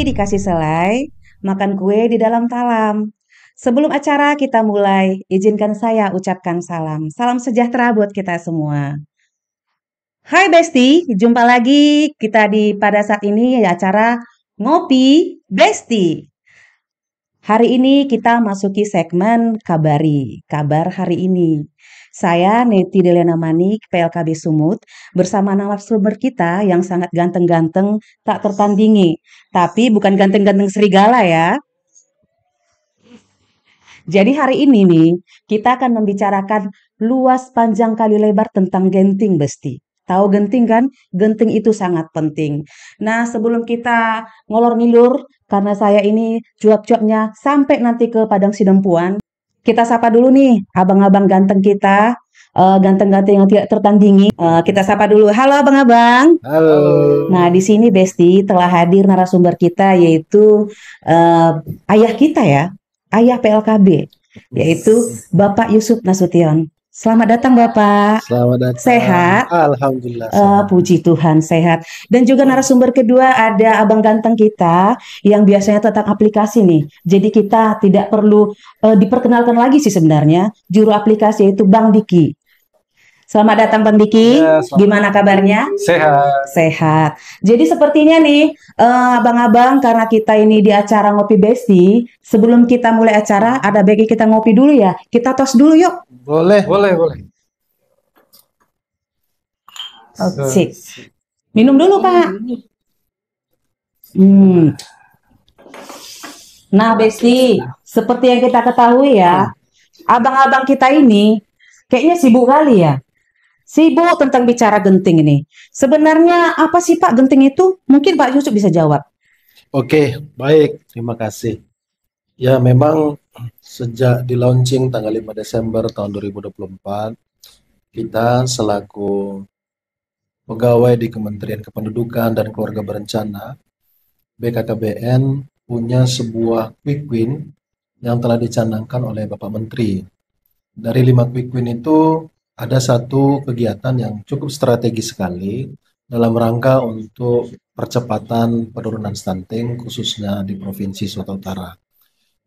dikasih selai, makan kue di dalam talam. Sebelum acara kita mulai, izinkan saya ucapkan salam. Salam sejahtera buat kita semua. Hai Besti, jumpa lagi kita pada saat ini acara Ngopi Besti. Hari ini kita masuki segmen Kabari, kabar hari ini. Saya Neti Delena Manik, PLKB Sumut, bersama narasumber kita yang sangat ganteng-ganteng, tak tertandingi. Tapi bukan ganteng-ganteng serigala ya. Jadi hari ini nih, kita akan membicarakan luas panjang kali lebar tentang genting Besti. Tahu genting kan? Genting itu sangat penting. Nah, sebelum kita ngolor-ngilur, karena saya ini cuap-cuapnya sampai nanti ke Padang Sidempuan, kita sapa dulu nih abang-abang ganteng kita, ganteng-ganteng yang tidak tertandingi. Kita sapa dulu. Halo abang-abang. Halo. Nah, di sini Besti telah hadir narasumber kita yaitu ayah kita ya, ayah PLKB, yaitu Bapak Yusuf Nasution. Selamat datang Bapak. Selamat datang. Sehat? Alhamdulillah sehat. Puji Tuhan sehat. Dan juga narasumber kedua ada abang ganteng kita yang biasanya tentang aplikasi nih. Jadi kita tidak perlu diperkenalkan lagi sih sebenarnya. Juru aplikasi yaitu Bang Diki. Selamat datang Bang Diki. Ya, Gimana kabarnya? Sehat. Sehat. Jadi sepertinya nih, abang-abang, karena kita ini di acara Ngopi Besti, sebelum kita mulai acara, ada baiknya kita ngopi dulu ya. Kita tos dulu yuk. Boleh. Sip. Minum dulu Pak. Nah Besti, seperti yang kita ketahui ya, abang-abang kita ini kayaknya sibuk kali ya. Sibuk tentang bicara genting ini. Sebenarnya apa sih Pak genting itu? Mungkin Pak Yusuf bisa jawab. Oke, baik. Terima kasih. Ya, memang sejak di launching tanggal 5 Desember tahun 2024, kita selaku pegawai di Kementerian Kependudukan dan Keluarga Berencana, BKKBN, punya sebuah quick win yang telah dicanangkan oleh Bapak Menteri. Dari 5 quick win itu, ada satu kegiatan yang cukup strategis sekali dalam rangka untuk percepatan penurunan stunting khususnya di Provinsi Sumatera Utara.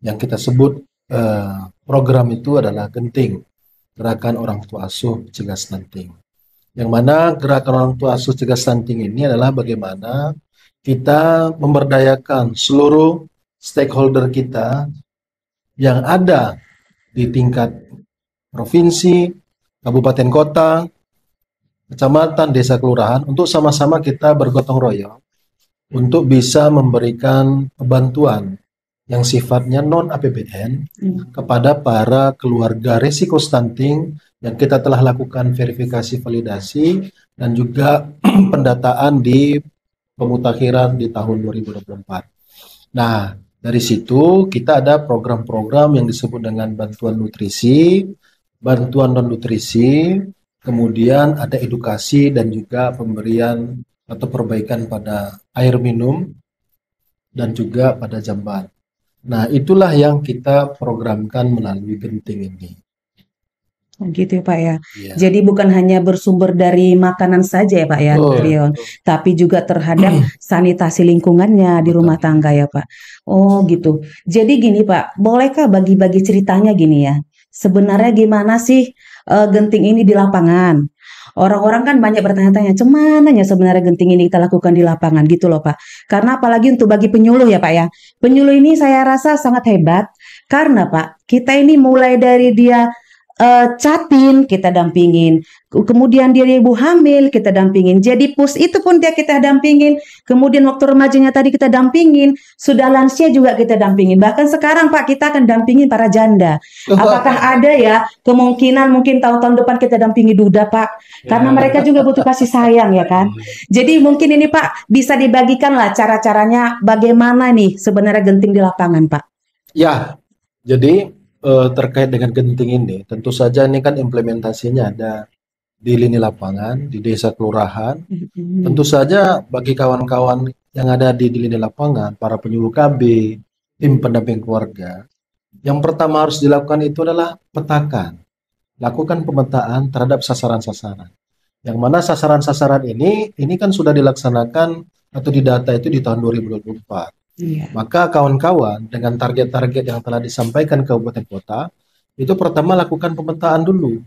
Yang kita sebut program itu adalah Genting, Gerakan Orang Tua Asuh Cegah Stunting. Yang mana Gerakan Orang Tua Asuh Cegah Stunting ini adalah bagaimana kita memberdayakan seluruh stakeholder kita yang ada di tingkat provinsi, kabupaten kota, kecamatan, desa, kelurahan untuk sama-sama kita bergotong royong untuk bisa memberikan bantuan yang sifatnya non APBN kepada para keluarga risiko stunting yang kita telah lakukan verifikasi validasi dan juga pendataan di pemutakhiran di tahun 2024. Nah, dari situ kita ada program-program yang disebut dengan bantuan nutrisi, bantuan non-nutrisi, kemudian ada edukasi dan juga pemberian atau perbaikan pada air minum dan juga pada jamban. Nah, itulah yang kita programkan melalui Genting ini. Gitu ya Pak ya. Ya. Jadi bukan hanya bersumber dari makanan saja ya Pak ya, Trion, tapi juga terhadap sanitasi lingkungannya di rumah tangga ya Pak. Oh gitu. Jadi gini Pak, bolehkah bagi-bagi ceritanya gini ya? Sebenarnya gimana sih genting ini di lapangan? Orang-orang kan banyak bertanya-tanya, cuman ya sebenarnya genting ini kita lakukan di lapangan gitu loh Pak. Karena apalagi untuk bagi penyuluh ya Pak ya. Penyuluh ini saya rasa sangat hebat karena Pak, kita ini mulai dari dia catin kita dampingin, kemudian dia ibu hamil kita dampingin, jadi pus itu pun dia kita dampingin, kemudian waktu remajanya tadi kita dampingin, sudah lansia juga kita dampingin, bahkan sekarang Pak kita akan dampingin para janda. Apakah ada ya kemungkinan mungkin tahun-tahun depan kita dampingi duda Pak, karena mereka juga butuh kasih sayang ya kan. Jadi mungkin ini Pak bisa dibagikan lah cara-caranya bagaimana nih sebenarnya genting di lapangan Pak. Ya, jadi terkait dengan genting ini, tentu saja ini kan implementasinya ada di lini lapangan, di desa kelurahan. Tentu saja bagi kawan-kawan yang ada di lini lapangan, para penyuluh KB, tim pendamping keluarga, yang pertama harus dilakukan itu adalah petakan. Lakukan pemetaan terhadap sasaran-sasaran. Yang mana sasaran-sasaran ini kan sudah dilaksanakan atau didata itu di tahun 2024. Iya. Maka kawan-kawan dengan target-target yang telah disampaikan kabupaten kota, itu pertama lakukan pemetaan dulu.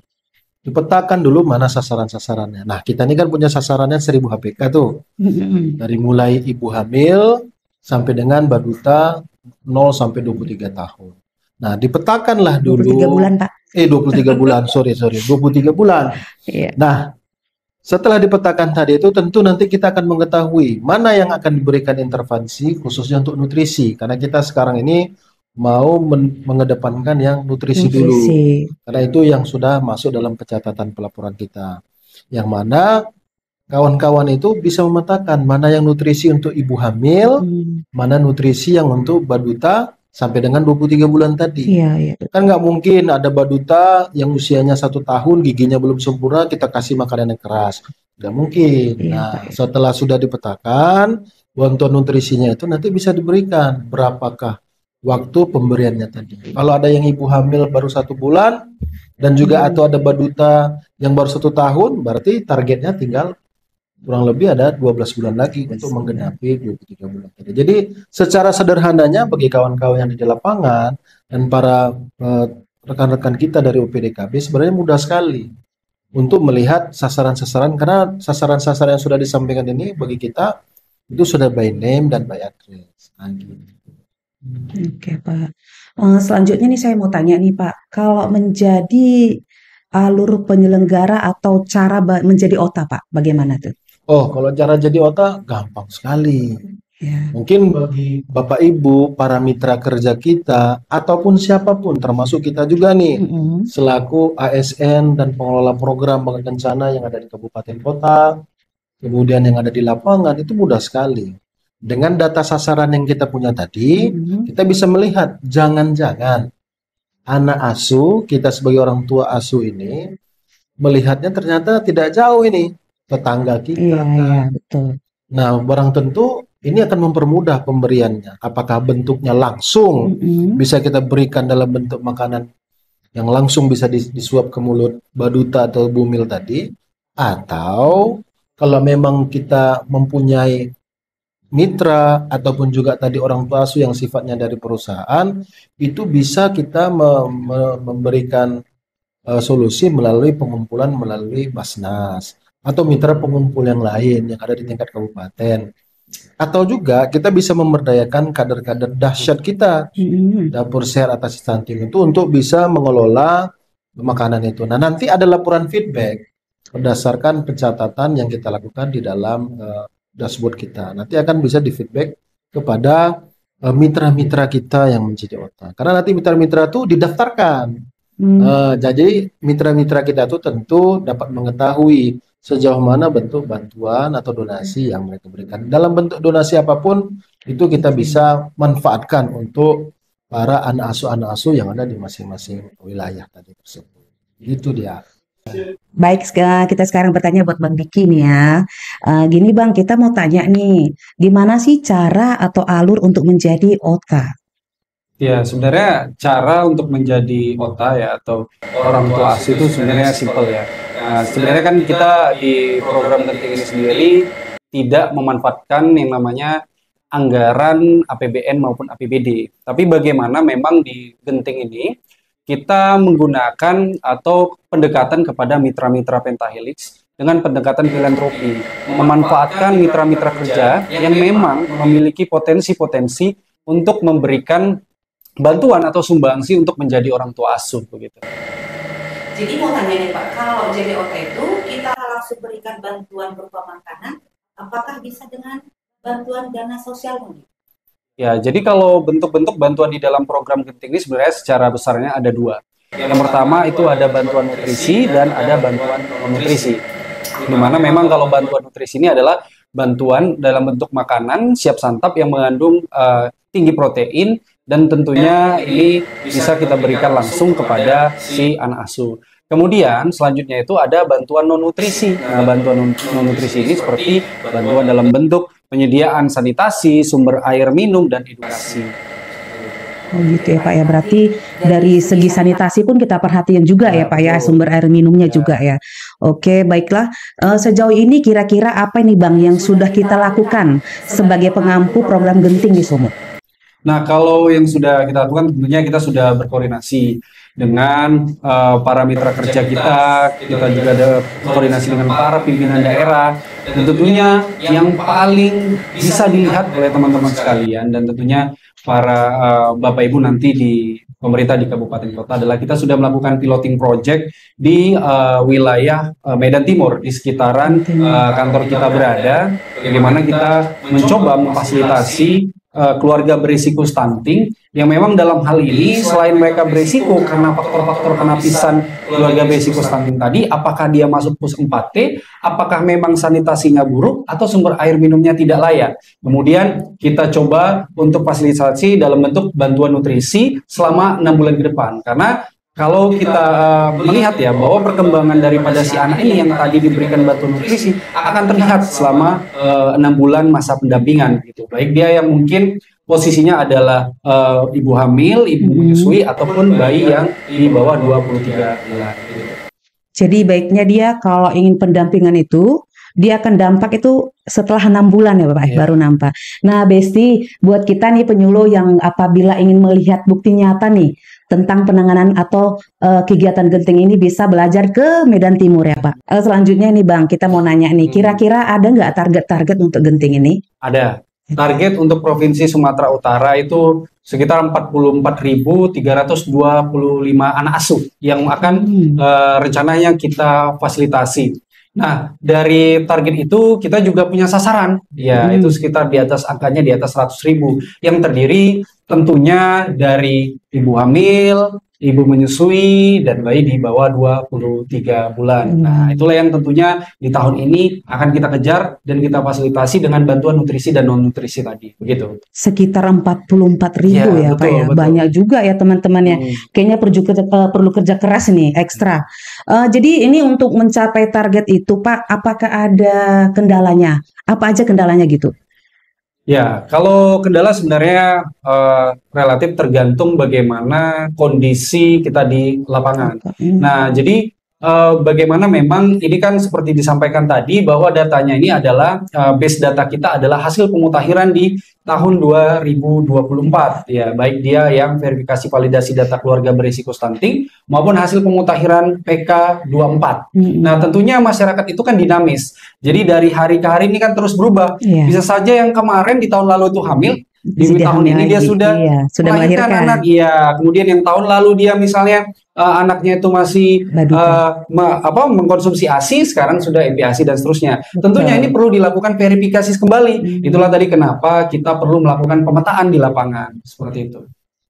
Dipetakan dulu mana sasaran-sasarannya. Nah, kita ini kan punya sasarannya 1000 HPK tuh. Mm-mm. Dari mulai ibu hamil sampai dengan balita 0 sampai 23 tahun. Nah, dipetakanlah 23 dulu, bulan, Pak. 23 bulan, sorry, 23 bulan. Iya. Nah, setelah dipetakan tadi itu tentu nanti kita akan mengetahui mana yang akan diberikan intervensi khususnya untuk nutrisi. Karena kita sekarang ini mau mengedepankan yang nutrisi dulu. Nutrisi. Karena itu yang sudah masuk dalam pencatatan pelaporan kita. Yang mana kawan-kawan itu bisa memetakan mana yang nutrisi untuk ibu hamil, mana nutrisi yang untuk balita sampai dengan 23 bulan tadi. Iya, iya. Kan nggak mungkin ada balita yang usianya 1 tahun, giginya belum sempurna, kita kasih makanan yang keras. Nggak mungkin. Iya, Nah, Pak. setelah sudah dipetakan, bantuan nutrisinya itu nanti bisa diberikan. Berapakah waktu pemberiannya tadi. Kalau ada yang ibu hamil baru 1 bulan, dan juga atau ada balita yang baru 1 tahun, berarti targetnya tinggal kurang lebih ada 12 bulan lagi untuk menggenapi 23 bulan tadi. Jadi secara sederhananya bagi kawan-kawan yang di lapangan dan para rekan-rekan kita dari UPDKB sebenarnya mudah sekali untuk melihat sasaran-sasaran, karena sasaran-sasaran yang sudah disampaikan ini bagi kita itu sudah by name dan by address. Nah, gitu. Oke, Pak. Selanjutnya nih saya mau tanya nih, Pak. Kalau menjadi alur penyelenggara atau cara menjadi OTA, Pak, bagaimana tuh? Oh, kalau cara jadi OTA gampang sekali. Ya. Mungkin bagi Bapak Ibu, para mitra kerja kita, ataupun siapapun, termasuk kita juga nih, selaku ASN dan pengelola program berencana yang ada di kabupaten kota, kemudian yang ada di lapangan, itu mudah sekali. Dengan data sasaran yang kita punya tadi, kita bisa melihat, jangan-jangan anak asuh, kita sebagai orang tua asuh ini, melihatnya ternyata tidak jauh ini, tetangga kita. Iya, betul. Nah, barang tentu ini akan mempermudah pemberiannya. Apakah bentuknya langsung bisa kita berikan dalam bentuk makanan yang langsung bisa disuap ke mulut balita atau bumil tadi, atau kalau memang kita mempunyai mitra ataupun juga tadi orang tua asuh yang sifatnya dari perusahaan, itu bisa kita memberikan solusi melalui pengumpulan melalui Basnas atau mitra pengumpul yang lain yang ada di tingkat kabupaten. Atau juga kita bisa memberdayakan kader-kader dahsyat kita, dapur share atas stunting itu untuk bisa mengelola makanan itu. Nah, nanti ada laporan feedback berdasarkan pencatatan yang kita lakukan di dalam dashboard kita. Nanti akan bisa di feedback kepada mitra-mitra kita yang menjadi OTA. Karena nanti mitra-mitra itu didaftarkan. Jadi mitra-mitra kita itu tentu dapat mengetahui sejauh mana bentuk bantuan atau donasi yang mereka berikan. Dalam bentuk donasi apapun itu kita bisa manfaatkan untuk para anak asuh yang ada di masing-masing wilayah tadi tersebut. Itu dia. Baik, kita sekarang bertanya buat Bang Diki nih ya. Gini Bang, kita mau tanya nih, gimana sih cara atau alur untuk menjadi OTA? Ya, sebenarnya cara untuk menjadi OTA ya atau orang tua asuh itu sebenarnya simpel ya. Nah, sebenarnya kan kita di program Genting ini sendiri tidak memanfaatkan yang namanya anggaran APBN maupun APBD. Tapi bagaimana memang di Genting ini kita menggunakan atau pendekatan kepada mitra-mitra Pentahelix dengan pendekatan filantropi, memanfaatkan mitra-mitra kerja yang memang memiliki potensi-potensi untuk memberikan bantuan atau sumbangsi untuk menjadi orang tua asuh begitu. Jadi mau tanya nih Pak, kalau jadi OTA itu kita langsung berikan bantuan berupa makanan, apakah bisa dengan bantuan dana sosial mungkin? Ya, jadi kalau bentuk-bentuk bantuan di dalam program Genting ini sebenarnya secara besarnya ada dua. Yang pertama itu ada bantuan nutrisi dan ada bantuan non-nutrisi. Dimana memang kalau bantuan nutrisi ini adalah bantuan dalam bentuk makanan siap santap yang mengandung tinggi protein, dan tentunya ini bisa kita berikan langsung kepada si anak asuh. Kemudian selanjutnya itu ada bantuan non-nutrisi. Nah, bantuan non-nutrisi ini seperti bantuan dalam bentuk penyediaan sanitasi, sumber air minum, dan edukasi. Oh gitu ya Pak ya. Berarti dari segi sanitasi pun kita perhatian juga ya Pak ya, sumber air minumnya juga ya. Oke, baiklah. Sejauh ini kira-kira apa nih Bang yang sudah kita lakukan sebagai pengampu program genting di Sumut? Nah, kalau yang sudah kita lakukan tentunya kita sudah berkoordinasi dengan para mitra kerja kita juga ada koordinasi dengan para pimpinan daerah, dan tentunya yang paling bisa dilihat oleh teman-teman sekalian dan tentunya para Bapak Ibu nanti di pemerintah di kabupaten kota adalah kita sudah melakukan piloting project di wilayah Medan Timur di sekitaran kantor kita berada, bagaimana kita mencoba memfasilitasi keluarga berisiko stunting yang memang dalam hal ini selain mereka berisiko karena faktor-faktor penapisan keluarga berisiko stunting tadi, apakah dia masuk pus 4T, apakah memang sanitasinya buruk atau sumber air minumnya tidak layak. Kemudian kita coba untuk fasilitasi dalam bentuk bantuan nutrisi selama 6 bulan ke depan, karena kalau kita melihat ya bahwa perkembangan daripada si anak ini yang tadi diberikan bantuan nutrisi akan terlihat selama 6 bulan masa pendampingan gitu. Baik dia yang mungkin posisinya adalah ibu hamil, ibu menyusui ataupun bayi yang di bawah 23 bulan gitu. Jadi baiknya dia kalau ingin pendampingan itu dia akan dampak itu setelah 6 bulan ya Bapak, baru nampak. Nah Besti, buat kita nih penyuluh yang apabila ingin melihat bukti nyata nih tentang penanganan atau kegiatan genting ini bisa belajar ke Medan Timur ya Pak. Selanjutnya nih Bang, kita mau nanya nih, kira-kira ada nggak target-target untuk genting ini? Ada. Target untuk Provinsi Sumatera Utara itu sekitar 44.325 anak asuh yang akan rencananya kita fasilitasi. Nah, dari target itu kita juga punya sasaran, ya itu sekitar di atas angkanya di atas 100.000 yang terdiri tentunya dari ibu hamil, ibu menyusui, dan bayi di bawah 23 bulan. Nah, itulah yang tentunya di tahun ini akan kita kejar dan kita fasilitasi dengan bantuan nutrisi dan non-nutrisi tadi, begitu. Sekitar 44.000 ya Pak ya, betul. Banyak juga ya teman-teman ya. Kayaknya perlu kerja keras nih, ekstra. Jadi ini untuk mencapai target itu Pak, apakah ada kendalanya? Apa aja kendalanya gitu? Ya, kalau kendala sebenarnya relatif tergantung bagaimana kondisi kita di lapangan. Nah, jadi bagaimana memang ini kan seperti disampaikan tadi bahwa datanya ini adalah base data kita adalah hasil pemutahiran di tahun 2024 ya, baik dia yang verifikasi validasi data keluarga berisiko stunting maupun hasil pemutahiran PK24. Nah, tentunya masyarakat itu kan dinamis. Jadi dari hari ke hari ini kan terus berubah. Bisa saja yang kemarin di tahun lalu itu hamil, di tahun ini dia sudah melahirkan anak. Iya, kemudian yang tahun lalu dia misalnya anaknya itu masih mengkonsumsi ASI, sekarang sudah MPASI dan seterusnya. Tentunya ini perlu dilakukan verifikasi kembali. Itulah tadi kenapa kita perlu melakukan pemetaan di lapangan seperti itu.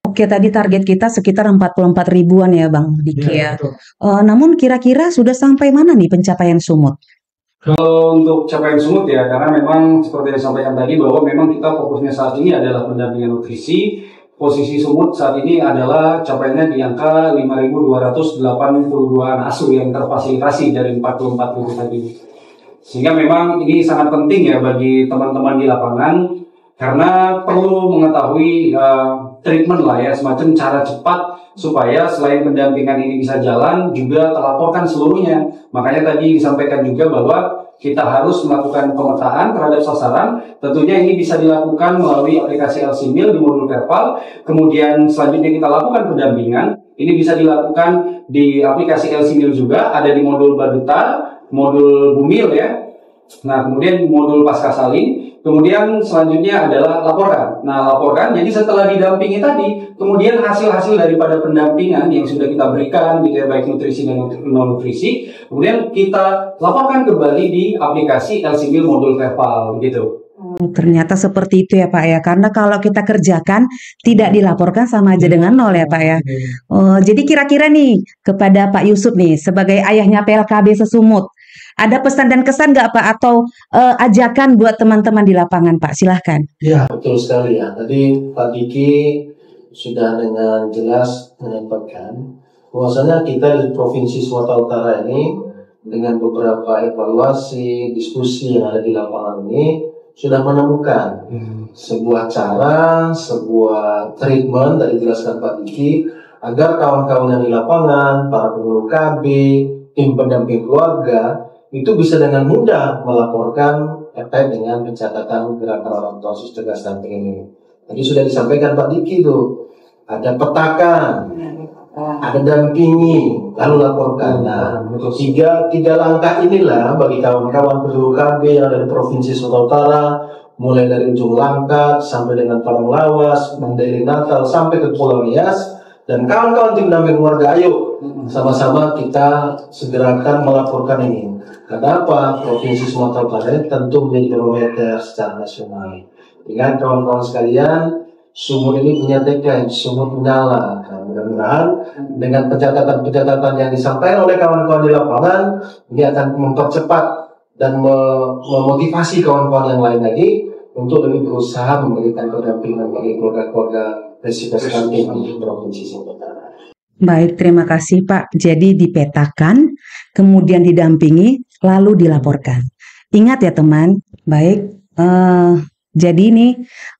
Oke, tadi target kita sekitar 44.000-an ya Bang Diki ya. Namun kira-kira sudah sampai mana nih pencapaian Sumut? Kalau untuk capaian Sumut ya, karena memang seperti yang disampaikan tadi bahwa memang kita fokusnya saat ini adalah pendampingan nutrisi. Posisi Sumut saat ini adalah capaiannya di angka 5.282 anak asuh yang terfasilitasi dari 44.000 tadi. Sehingga memang ini sangat penting ya bagi teman-teman di lapangan, karena perlu mengetahui treatment lah ya, semacam cara cepat supaya selain pendampingan ini bisa jalan, juga terlaporkan seluruhnya. Makanya tadi disampaikan juga bahwa kita harus melakukan pemetaan terhadap sasaran. Tentunya ini bisa dilakukan melalui aplikasi LCMIL di modul Terpal. Kemudian selanjutnya kita lakukan pendampingan. Ini bisa dilakukan di aplikasi LCMIL juga, ada di modul Baduta, modul Bumil ya. Nah, kemudian modul Pascasalin. Kemudian selanjutnya adalah laporkan. Nah, laporkan, jadi setelah didampingi tadi, kemudian hasil-hasil daripada pendampingan yang sudah kita berikan, gitu ya, baik nutrisi dan non-nutrisi, kemudian kita laporkan kembali di aplikasi LCMIL modul Terpal, gitu. Ternyata seperti itu ya Pak ya, karena kalau kita kerjakan tidak dilaporkan sama aja dengan nol ya Pak ya. Jadi kira-kira nih kepada Pak Yusuf nih sebagai ayahnya PLKB Sesumut, ada pesan dan kesan nggak Pak atau ajakan buat teman-teman di lapangan Pak? Silahkan. Ya, betul sekali ya. Tadi Pak Diki sudah dengan jelas menyampaikan bahwasanya kita di Provinsi Sumatera Utara ini dengan beberapa evaluasi, diskusi yang ada di lapangan ini, sudah menemukan sebuah cara, sebuah treatment dari dijelaskan Pak Diki agar kawan-kawan yang di lapangan, para pengurus KB, tim pendamping keluarga itu bisa dengan mudah melaporkan terkait dengan pencatatan gerakan orang tua asuh cegah stunting ini. Tadi sudah disampaikan Pak Diki tuh, ada petakan, ada dampingi, lalu laporkan. Nah, tiga langkah inilah bagi kawan-kawan penduduk KB yang dari Provinsi Sumatera Utara, mulai dari ujung Langkat sampai dengan Padang Lawas, Mandailing Natal sampai ke Pulau Nias, dan kawan-kawan tim pendamping keluarga, ayo sama-sama kita segerakan melaporkan ini. Karena apa? Provinsi Sumatera Utara tentu menjadi barometer secara nasional. Ingat kawan-kawan sekalian, sumur ini punya tagline, sumur menyala. Nah, mudah-mudahan dengan pencatatan-pencatatan yang disampaikan oleh kawan-kawan di lapangan, ini akan mempercepat dan memotivasi kawan-kawan yang lain lagi untuk lebih berusaha memberikan pendampingan bagi keluarga-keluarga resiko stunting di Provinsi Sumatera Utara. Baik, terima kasih Pak. Jadi dipetakan, kemudian didampingi, lalu dilaporkan. Ingat ya teman, baik. Jadi ini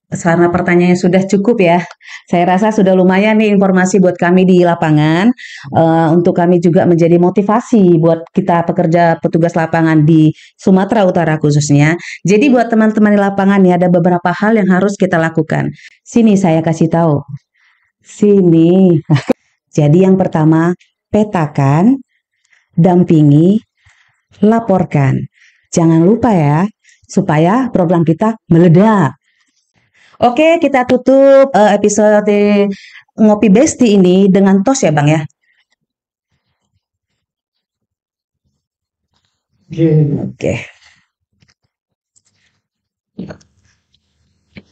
karena pertanyaannya sudah cukup ya. Saya rasa sudah lumayan nih informasi buat kami di lapangan. Untuk kami juga menjadi motivasi buat kita pekerja petugas lapangan di Sumatera Utara khususnya. Jadi buat teman-teman di lapangan nih ada beberapa hal yang harus kita lakukan. Sini saya kasih tahu. Sini. Jadi yang pertama, petakan, dampingi, laporkan. Jangan lupa ya, supaya program kita meledak. Oke, kita tutup episode Ngopi Besti ini dengan tos ya Bang ya. Oke.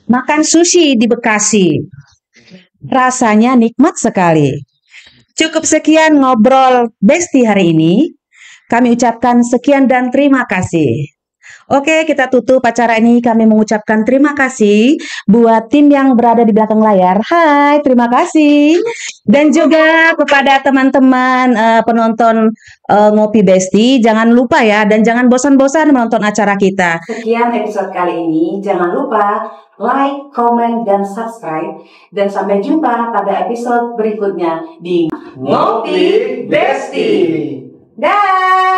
Makan sushi di Bekasi. Rasanya nikmat sekali. Cukup sekian ngobrol Besti hari ini. Kami ucapkan sekian dan terima kasih. Oke, kita tutup acara ini. Kami mengucapkan terima kasih buat tim yang berada di belakang layar. Hai, terima kasih. Dan juga kepada teman-teman penonton Ngopi Besti. Jangan lupa ya, dan jangan bosan-bosan menonton acara kita. Sekian episode kali ini. Jangan lupa like, comment, dan subscribe. Dan sampai jumpa pada episode berikutnya di Ngopi Besti. Dah.